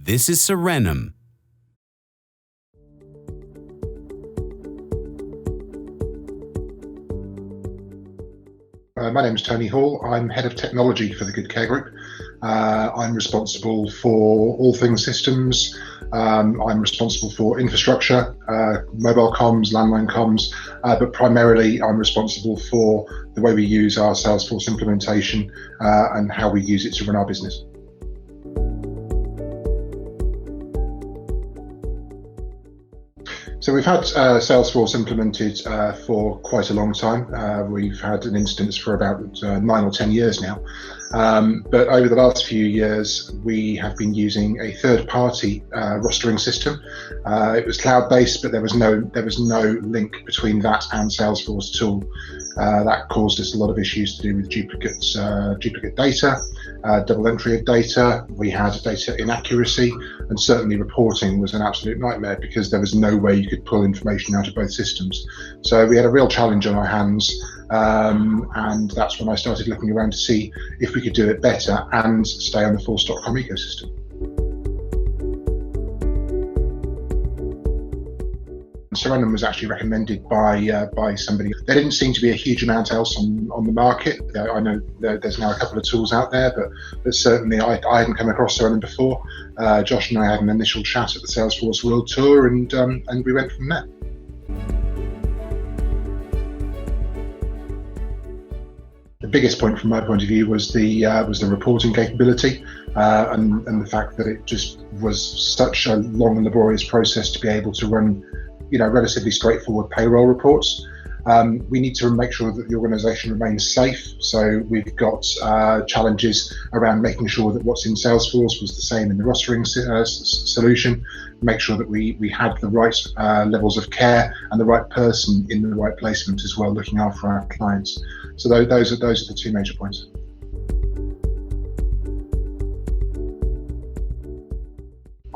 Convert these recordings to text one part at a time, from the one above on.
This is Serenum. My name is Tony Hall. I'm Head of Technology for the Good Care Group. I'm responsible for all things systems. I'm responsible for infrastructure, mobile comms, landline comms, but primarily I'm responsible for the way we use our Salesforce implementation and how we use it to run our business. So we've had Salesforce implemented for quite a long time. We've had an instance for about 9 or 10 years now. But over the last few years, we have been using a third-party rostering system. It was cloud-based, but there was no link between that and Salesforce at all. That caused us a lot of issues to do with duplicate data, double entry of data. We had data inaccuracy, and certainly reporting was an absolute nightmare because there was no way you could pull information out of both systems. So we had a real challenge on our hands, and that's when I started looking around to see if we could do it better and stay on the Force.com ecosystem. Serenum was actually recommended by somebody. There didn't seem to be a huge amount else on the market. I know there's now a couple of tools out there, but certainly I hadn't come across Serenum before. Josh and I had an initial chat at the Salesforce World Tour, and we went from there. The biggest point from my point of view was the reporting capability and the fact that it just was such a long and laborious process to be able to run, relatively straightforward payroll reports. We need to make sure that the organisation remains safe. So we've got challenges around making sure that what's in Salesforce was the same in the rostering solution. Make sure that we had the right levels of care and the right person in the right placement as well, looking after our clients. So those are the two major points.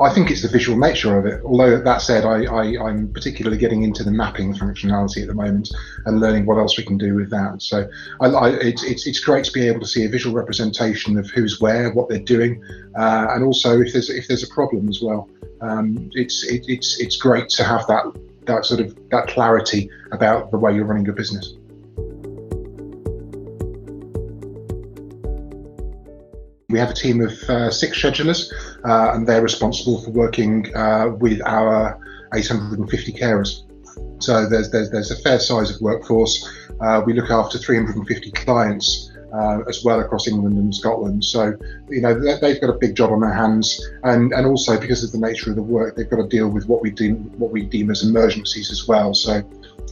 I think it's the visual nature of it. Although that said, I'm particularly getting into the mapping functionality at the moment and learning what else we can do with that. So it's great to be able to see a visual representation of who's where, what they're doing, and also if there's a problem as well. It's great to have that clarity about the way you're running your business. We have a team of 6 schedulers, and they're responsible for working with our 850 carers. So there's a fair size of workforce. We look after 350 clients as well across England and Scotland. So they've got a big job on their hands, and also because of the nature of the work, they've got to deal with what we deem as emergencies as well. So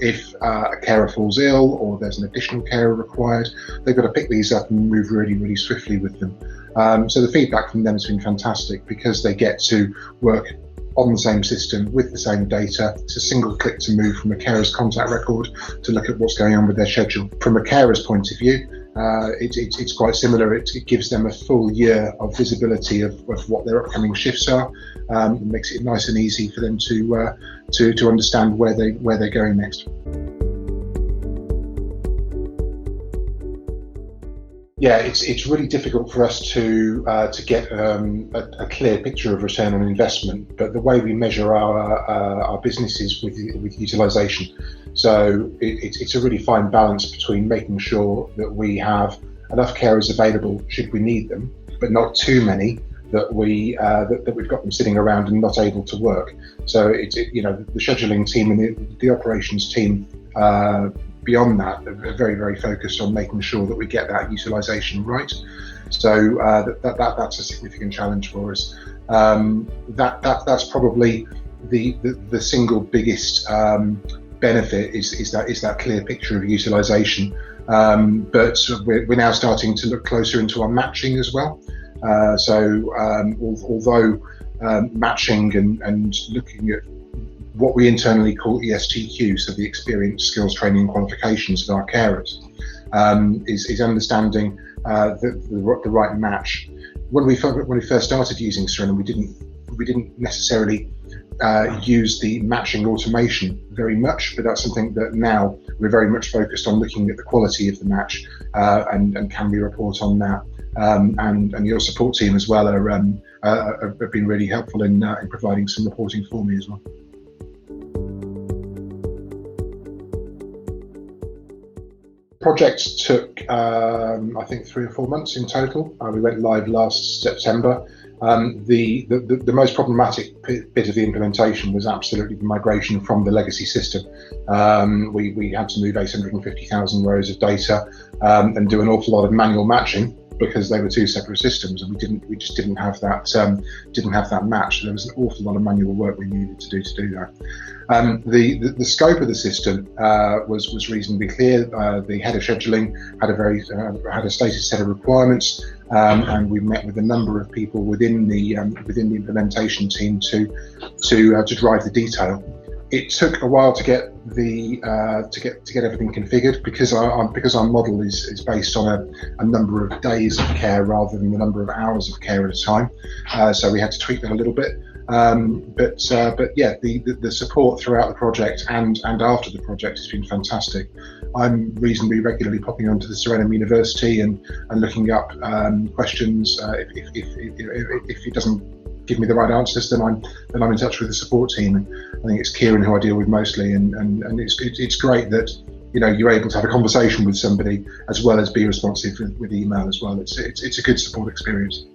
if a carer falls ill or there's an additional carer required, they've got to pick these up and move really, really swiftly with them. So the feedback from them has been fantastic because they get to work on the same system with the same data. It's a single click to move from a carer's contact record to look at what's going on with their schedule. From a carer's point of view, it's quite similar. It gives them a full year of visibility of what their upcoming shifts are. It makes it nice and easy for them to understand where they're going next. Yeah, it's really difficult for us to get a clear picture of return on investment, but the way we measure our business is with utilisation. So it's a really fine balance between making sure that we have enough carers available should we need them, but not too many that we've got them sitting around and not able to work. So the scheduling team and the operations team. Beyond that, they're very, very focused on making sure that we get that utilisation right. So that's a significant challenge for us. That's probably the single biggest benefit is that clear picture of utilisation. But we're now starting to look closer into our matching as well. Although matching and looking at what we internally call ESTQ, so the experience, skills, training, and qualifications of our carers, is understanding the right match. When we first started using Serenum, we didn't necessarily use the matching automation very much, but that's something that now we're very much focused on looking at the quality of the match and can we report on that. And your support team as well are have been really helpful in providing some reporting for me as well. Project took, I think, 3 or 4 months in total. We went live last September. The most problematic bit of the implementation was absolutely the migration from the legacy system. We had to move 850,000 rows of data and do an awful lot of manual matching, because they were 2 separate systems, and we just didn't have that match. There was an awful lot of manual work we needed to do that. The scope of the system was reasonably clear. The head of scheduling had a stated set of requirements, and we met with a number of people within the implementation team to drive the detail. It took a while to get everything configured, because our model is based on a number of days of care rather than the number of hours of care at a time. So we had to tweak that a little bit. But yeah, the support throughout the project and after the project has been fantastic. I'm reasonably regularly popping onto the Serenum University and looking up questions. If it doesn't give me the right answers, then I'm in touch with the support team. And I think it's Kieran who I deal with mostly, and it's great that you're able to have a conversation with somebody as well as be responsive with email as well. It's a good support experience.